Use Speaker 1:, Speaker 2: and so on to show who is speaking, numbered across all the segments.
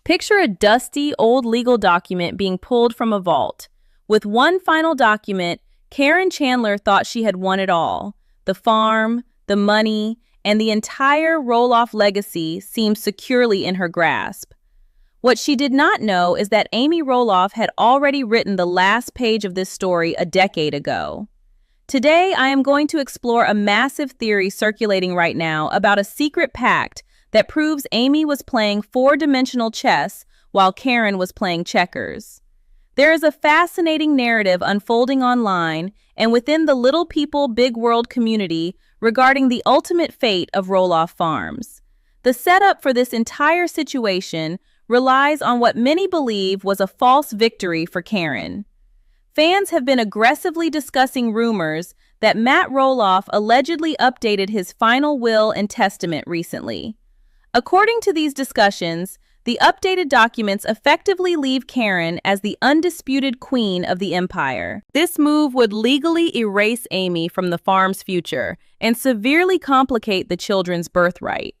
Speaker 1: Picture a dusty, old legal document being pulled from a vault. With one final document, Caryn Chandler thought she had won it all. The farm, the money, and the entire Roloff legacy seemed securely in her grasp. What she did not know is that Amy Roloff had already written the last page of this story a decade ago. Today, I am going to explore a massive theory circulating right now about a secret pact that proves Amy was playing four-dimensional chess while Caryn was playing checkers. There is a fascinating narrative unfolding online and within the Little People, Big World community regarding the ultimate fate of Roloff Farms. The setup for this entire situation relies on what many believe was a false victory for Caryn. Fans have been aggressively discussing rumors that Matt Roloff allegedly updated his final will and testament recently. According to these discussions, the updated documents effectively leave Caryn as the undisputed queen of the empire. This move would legally erase Amy from the farm's future and severely complicate the children's birthright.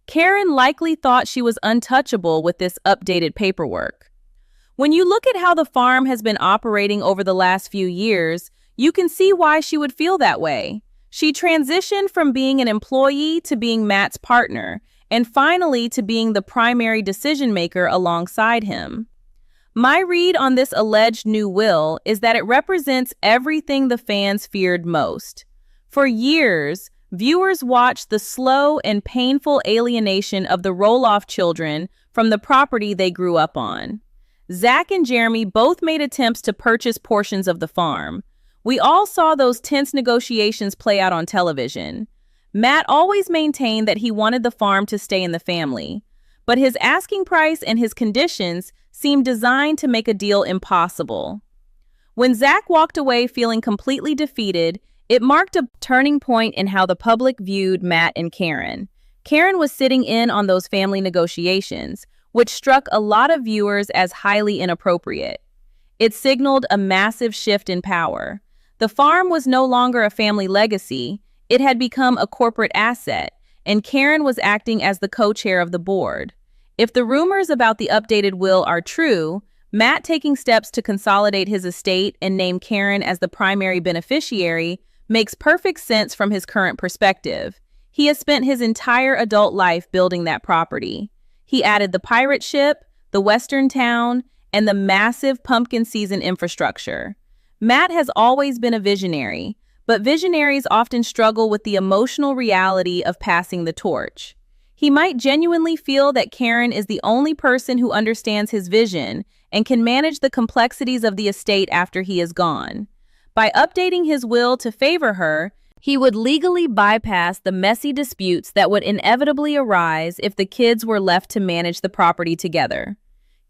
Speaker 1: Caryn likely thought she was untouchable with this updated paperwork. When you look at how the farm has been operating over the last few years, you can see why she would feel that way. She transitioned from being an employee to being Matt's partner, and finally to being the primary decision-maker alongside him. My read on this alleged new will is that it represents everything the fans feared most. For years, viewers watched the slow and painful alienation of the Roloff children from the property they grew up on. Zach and Jeremy both made attempts to purchase portions of the farm. We all saw those tense negotiations play out on television. Matt always maintained that he wanted the farm to stay in the family, but his asking price and his conditions seemed designed to make a deal impossible. When Zach walked away feeling completely defeated, it marked a turning point in how the public viewed Matt and Caryn. Caryn was sitting in on those family negotiations, which struck a lot of viewers as highly inappropriate. It signaled a massive shift in power. The farm was no longer a family legacy. It had become a corporate asset, and Caryn was acting as the co-chair of the board. If the rumors about the updated will are true, Matt taking steps to consolidate his estate and name Caryn as the primary beneficiary makes perfect sense from his current perspective. He has spent his entire adult life building that property. He added the pirate ship, the western town, and the massive pumpkin season infrastructure. Matt has always been a visionary, but visionaries often struggle with the emotional reality of passing the torch. He might genuinely feel that Caryn is the only person who understands his vision and can manage the complexities of the estate after he is gone. By updating his will to favor her, he would legally bypass the messy disputes that would inevitably arise if the kids were left to manage the property together.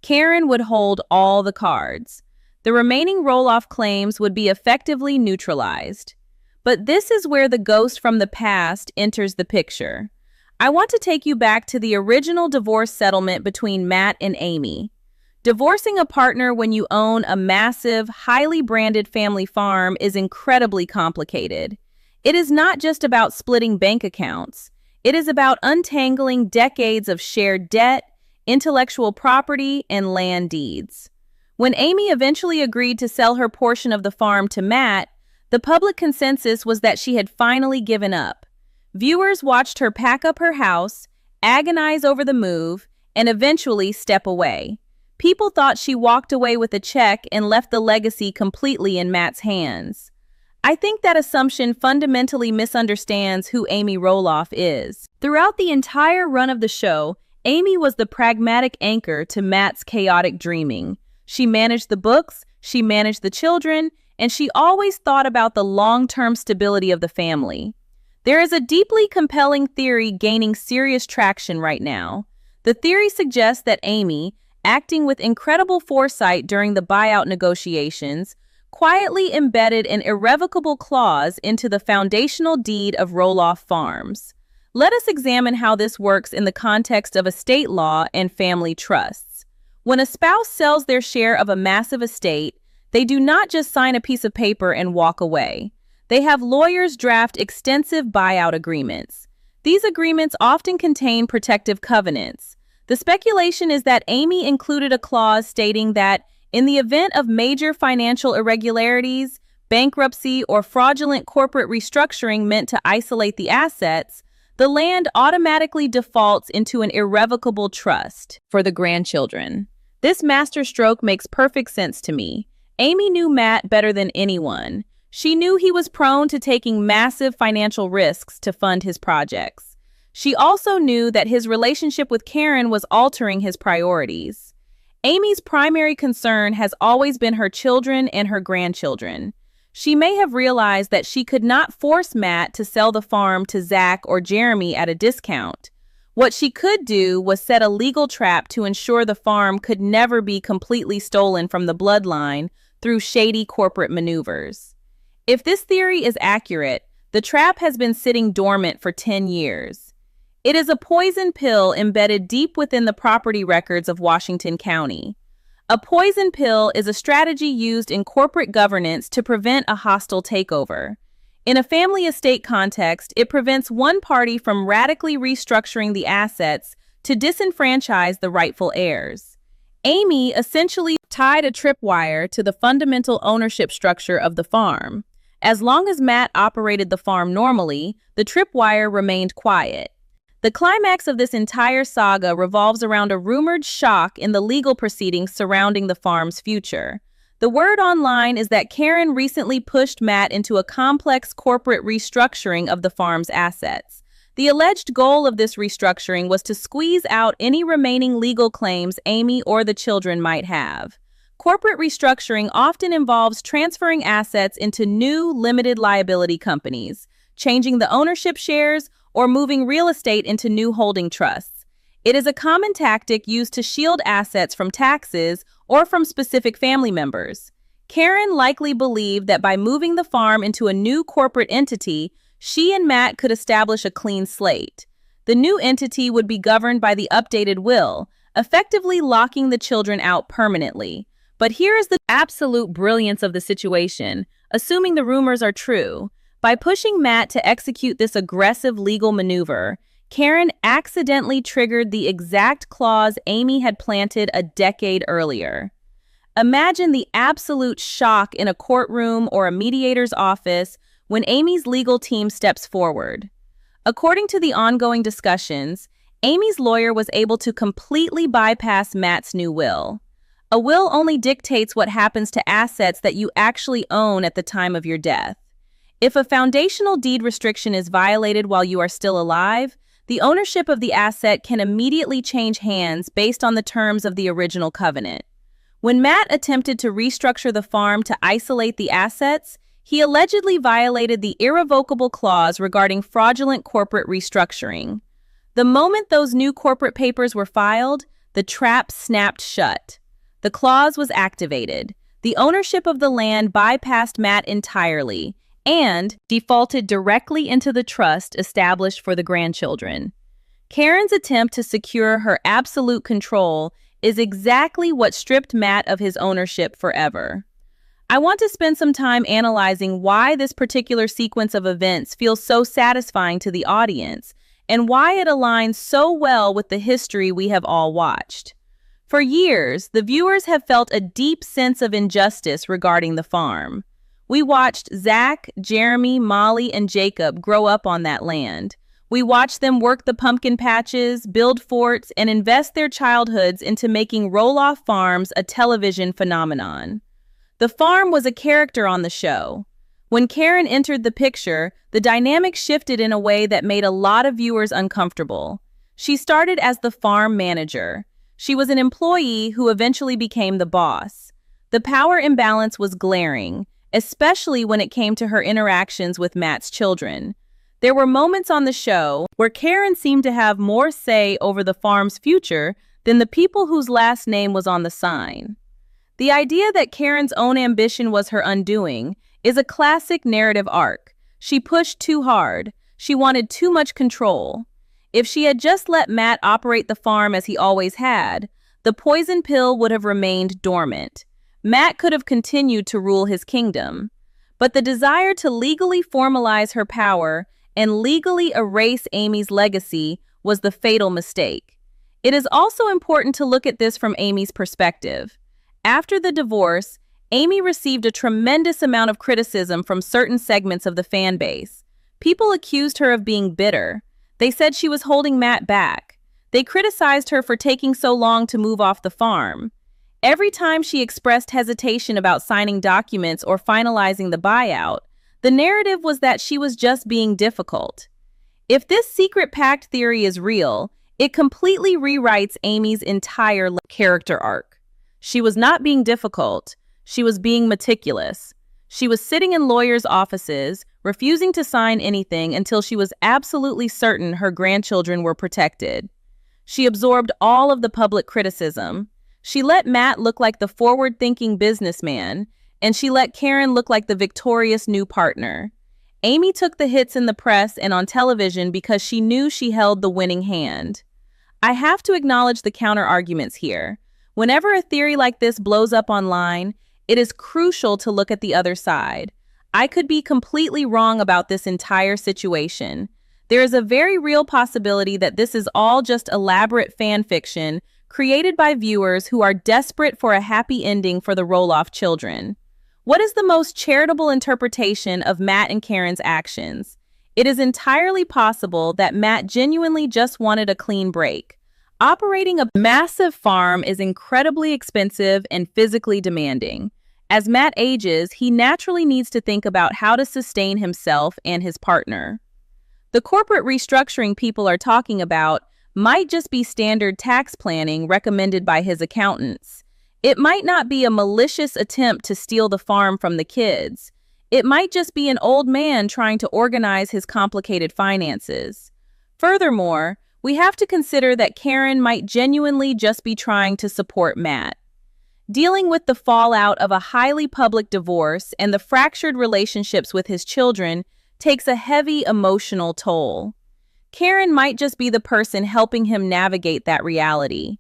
Speaker 1: Caryn would hold all the cards. The remaining Roloff claims would be effectively neutralized. But this is where the ghost from the past enters the picture. I want to take you back to the original divorce settlement between Matt and Amy. Divorcing a partner when you own a massive, highly branded family farm is incredibly complicated. It is not just about splitting bank accounts. It is about untangling decades of shared debt, intellectual property, and land deeds. When Amy eventually agreed to sell her portion of the farm to Matt, the public consensus was that she had finally given up. Viewers watched her pack up her house, agonize over the move, and eventually step away. People thought she walked away with a check and left the legacy completely in Matt's hands. I think that assumption fundamentally misunderstands who Amy Roloff is. Throughout the entire run of the show, Amy was the pragmatic anchor to Matt's chaotic dreaming. She managed the books, she managed the children, and she always thought about the long-term stability of the family. There is a deeply compelling theory gaining serious traction right now. The theory suggests that Amy, acting with incredible foresight during the buyout negotiations, quietly embedded an irrevocable clause into the foundational deed of Roloff Farms. Let us examine how this works in the context of estate law and family trusts. When a spouse sells their share of a massive estate, they do not just sign a piece of paper and walk away. They have lawyers draft extensive buyout agreements. These agreements often contain protective covenants. The speculation is that Amy included a clause stating that in the event of major financial irregularities, bankruptcy, or fraudulent corporate restructuring meant to isolate the assets, the land automatically defaults into an irrevocable trust for the grandchildren. This masterstroke makes perfect sense to me. Amy knew Matt better than anyone. She knew he was prone to taking massive financial risks to fund his projects. She also knew that his relationship with Caryn was altering his priorities. Amy's primary concern has always been her children and her grandchildren. She may have realized that she could not force Matt to sell the farm to Zach or Jeremy at a discount. What she could do was set a legal trap to ensure the farm could never be completely stolen from the bloodline through shady corporate maneuvers. If this theory is accurate, the trap has been sitting dormant for 10 years. It is a poison pill embedded deep within the property records of Washington County. A poison pill is a strategy used in corporate governance to prevent a hostile takeover. In a family estate context, it prevents one party from radically restructuring the assets to disenfranchise the rightful heirs. Amy essentially tied a tripwire to the fundamental ownership structure of the farm. As long as Matt operated the farm normally, the tripwire remained quiet. The climax of this entire saga revolves around a rumored shock in the legal proceedings surrounding the farm's future. The word online is that Caryn recently pushed Matt into a complex corporate restructuring of the farm's assets. The alleged goal of this restructuring was to squeeze out any remaining legal claims Amy or the children might have. Corporate restructuring often involves transferring assets into new limited liability companies, changing the ownership shares, or moving real estate into new holding trusts. It is a common tactic used to shield assets from taxes or from specific family members. Caryn likely believed that by moving the farm into a new corporate entity, she and Matt could establish a clean slate. The new entity would be governed by the updated will, effectively locking the children out permanently. But here is the absolute brilliance of the situation, assuming the rumors are true. By pushing Matt to execute this aggressive legal maneuver, Caryn accidentally triggered the exact clause Amy had planted a decade earlier. Imagine the absolute shock in a courtroom or a mediator's office when Amy's legal team steps forward. According to the ongoing discussions, Amy's lawyer was able to completely bypass Matt's new will. A will only dictates what happens to assets that you actually own at the time of your death. If a foundational deed restriction is violated while you are still alive, the ownership of the asset can immediately change hands based on the terms of the original covenant. When Matt attempted to restructure the farm to isolate the assets, he allegedly violated the irrevocable clause regarding fraudulent corporate restructuring. The moment those new corporate papers were filed, the trap snapped shut. The clause was activated. The ownership of the land bypassed Matt entirely and defaulted directly into the trust established for the grandchildren. Caryn's attempt to secure her absolute control is exactly what stripped Matt of his ownership forever. I want to spend some time analyzing why this particular sequence of events feels so satisfying to the audience and why it aligns so well with the history we have all watched. For years, the viewers have felt a deep sense of injustice regarding the farm. We watched Zach, Jeremy, Molly, and Jacob grow up on that land. We watched them work the pumpkin patches, build forts, and invest their childhoods into making Roloff Farms a television phenomenon. The farm was a character on the show. When Caryn entered the picture, the dynamic shifted in a way that made a lot of viewers uncomfortable. She started as the farm manager. She was an employee who eventually became the boss. The power imbalance was glaring, especially when it came to her interactions with Matt's children. There were moments on the show where Caryn seemed to have more say over the farm's future than the people whose last name was on the sign. The idea that Caryn's own ambition was her undoing is a classic narrative arc. She pushed too hard. She wanted too much control. If she had just let Matt operate the farm as he always had, the poison pill would have remained dormant. Matt could have continued to rule his kingdom. But the desire to legally formalize her power and legally erase Amy's legacy was the fatal mistake. It is also important to look at this from Amy's perspective. After the divorce, Amy received a tremendous amount of criticism from certain segments of the fan base. People accused her of being bitter. They said she was holding Matt back. They criticized her for taking so long to move off the farm. Every time she expressed hesitation about signing documents or finalizing the buyout, the narrative was that she was just being difficult. If this secret pact theory is real, it completely rewrites Amy's entire character arc. She was not being difficult. She was being meticulous. She was sitting in lawyers' offices, refusing to sign anything until she was absolutely certain her grandchildren were protected. She absorbed all of the public criticism. She let Matt look like the forward-thinking businessman, and she let Caryn look like the victorious new partner. Amy took the hits in the press and on television because she knew she held the winning hand. I have to acknowledge the counter-arguments here. Whenever a theory like this blows up online, it is crucial to look at the other side. I could be completely wrong about this entire situation. There is a very real possibility that this is all just elaborate fan fiction created by viewers who are desperate for a happy ending for the Roloff children. What is the most charitable interpretation of Matt and Caryn's actions? It is entirely possible that Matt genuinely just wanted a clean break. Operating a massive farm is incredibly expensive and physically demanding. As Matt ages, he naturally needs to think about how to sustain himself and his partner. The corporate restructuring people are talking about might just be standard tax planning recommended by his accountants. It might not be a malicious attempt to steal the farm from the kids. It might just be an old man trying to organize his complicated finances. Furthermore, we have to consider that Caryn might genuinely just be trying to support Matt. Dealing with the fallout of a highly public divorce and the fractured relationships with his children takes a heavy emotional toll. Caryn might just be the person helping him navigate that reality.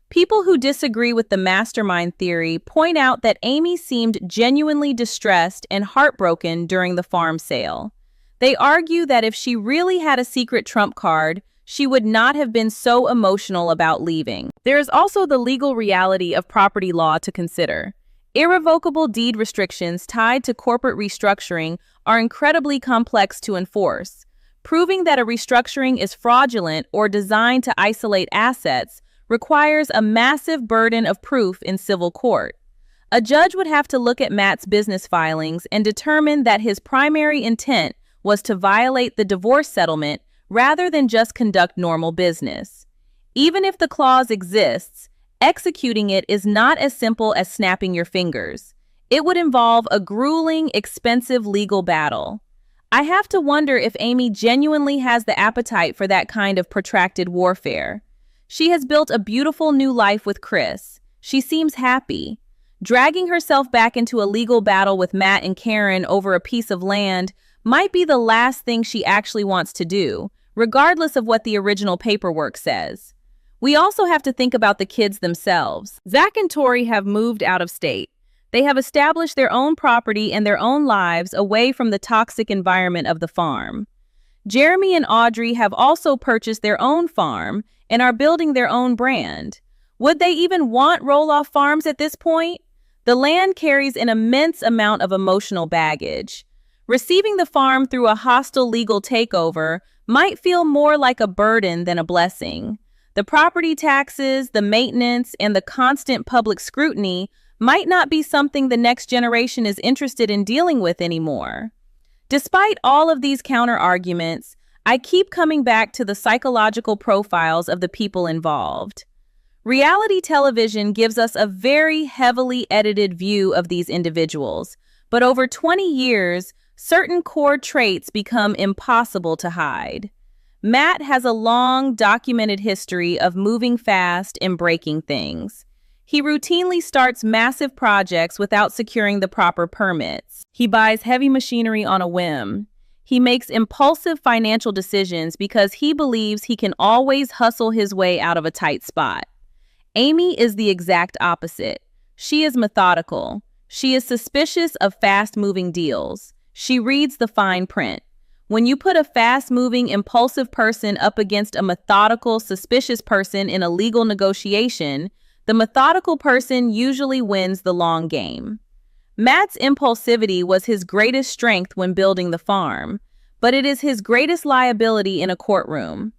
Speaker 1: People who disagree with the mastermind theory point out that Amy seemed genuinely distressed and heartbroken during the farm sale. They argue that if she really had a secret trump card, she would not have been so emotional about leaving. There is also the legal reality of property law to consider. Irrevocable deed restrictions tied to corporate restructuring are incredibly complex to enforce. Proving that a restructuring is fraudulent or designed to isolate assets requires a massive burden of proof in civil court. A judge would have to look at Matt's business filings and determine that his primary intent was to violate the divorce settlement rather than just conduct normal business. Even if the clause exists, executing it is not as simple as snapping your fingers. It would involve a grueling, expensive legal battle. I have to wonder if Amy genuinely has the appetite for that kind of protracted warfare. She has built a beautiful new life with Chris. She seems happy. Dragging herself back into a legal battle with Matt and Caryn over a piece of land might be the last thing she actually wants to do, regardless of what the original paperwork says. We also have to think about the kids themselves. Zach and Tori have moved out of state. They have established their own property and their own lives away from the toxic environment of the farm. Jeremy and Audrey have also purchased their own farm and are building their own brand. Would they even want Roloff Farms at this point? The land carries an immense amount of emotional baggage. Receiving the farm through a hostile legal takeover might feel more like a burden than a blessing. The property taxes, the maintenance, and the constant public scrutiny might not be something the next generation is interested in dealing with anymore. Despite all of these counter-arguments, I keep coming back to the psychological profiles of the people involved. Reality television gives us a very heavily edited view of these individuals, but over 20 years, certain core traits become impossible to hide. Matt has a long, documented history of moving fast and breaking things. He routinely starts massive projects without securing the proper permits. He buys heavy machinery on a whim. He makes impulsive financial decisions because he believes he can always hustle his way out of a tight spot. Amy is the exact opposite. She is methodical. She is suspicious of fast-moving deals. She reads the fine print. When you put a fast-moving, impulsive person up against a methodical, suspicious person in a legal negotiation, the methodical person usually wins the long game. Matt's impulsivity was his greatest strength when building the farm, but it is his greatest liability in a courtroom.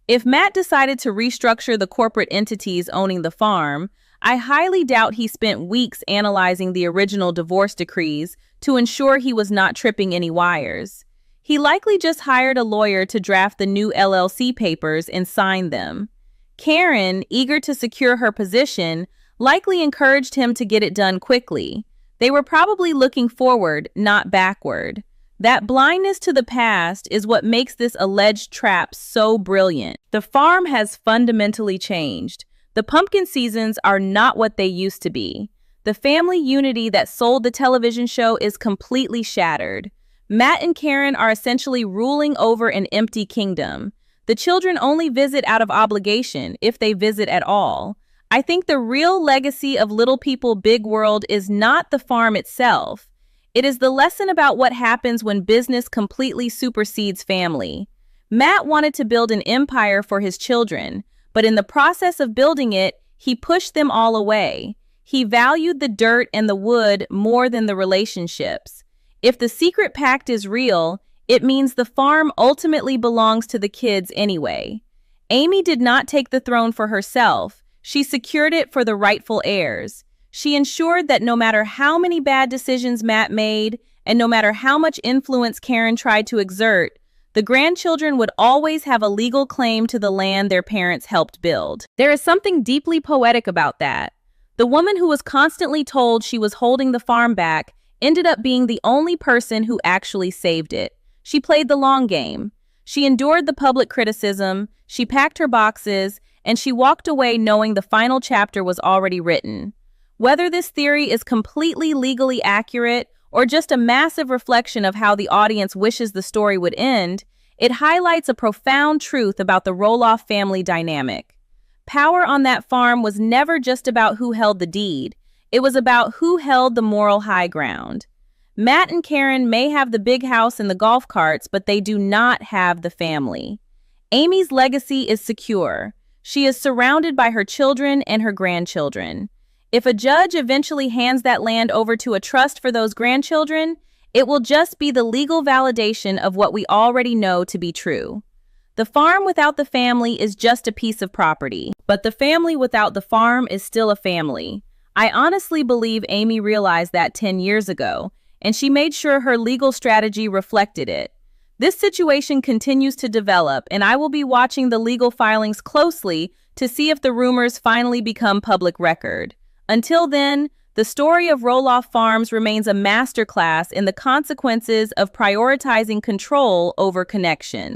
Speaker 1: If Matt decided to restructure the corporate entities owning the farm, I highly doubt he spent weeks analyzing the original divorce decrees to ensure he was not tripping any wires. He likely just hired a lawyer to draft the new LLC papers and sign them. Caryn, eager to secure her position, likely encouraged him to get it done quickly. They were probably looking forward, not backward. That blindness to the past is what makes this alleged trap so brilliant. The farm has fundamentally changed. The pumpkin seasons are not what they used to be. The family unity that sold the television show is completely shattered. Matt and Caryn are essentially ruling over an empty kingdom. The children only visit out of obligation, if they visit at all. I think the real legacy of Little People Big World is not the farm itself. It is the lesson about what happens when business completely supersedes family. Matt wanted to build an empire for his children, but in the process of building it, he pushed them all away. He valued the dirt and the wood more than the relationships. If the secret pact is real, it means the farm ultimately belongs to the kids anyway. Amy did not take the throne for herself. She secured it for the rightful heirs. She ensured that no matter how many bad decisions Matt made, and no matter how much influence Caryn tried to exert, the grandchildren would always have a legal claim to the land their parents helped build. There is something deeply poetic about that. The woman who was constantly told she was holding the farm back ended up being the only person who actually saved it. She played the long game. She endured the public criticism, she packed her boxes, and she walked away knowing the final chapter was already written. Whether this theory is completely legally accurate or just a massive reflection of how the audience wishes the story would end, it highlights a profound truth about the Roloff family dynamic. Power on that farm was never just about who held the deed. It was about who held the moral high ground. Matt and Caryn may have the big house and the golf carts, but they do not have the family. Amy's legacy is secure. She is surrounded by her children and her grandchildren. If a judge eventually hands that land over to a trust for those grandchildren, it will just be the legal validation of what we already know to be true. The farm without the family is just a piece of property, but the family without the farm is still a family. I honestly believe Amy realized that 10 years ago, and she made sure her legal strategy reflected it. This situation continues to develop, and I will be watching the legal filings closely to see if the rumors finally become public record. Until then, the story of Roloff Farms remains a masterclass in the consequences of prioritizing control over connection.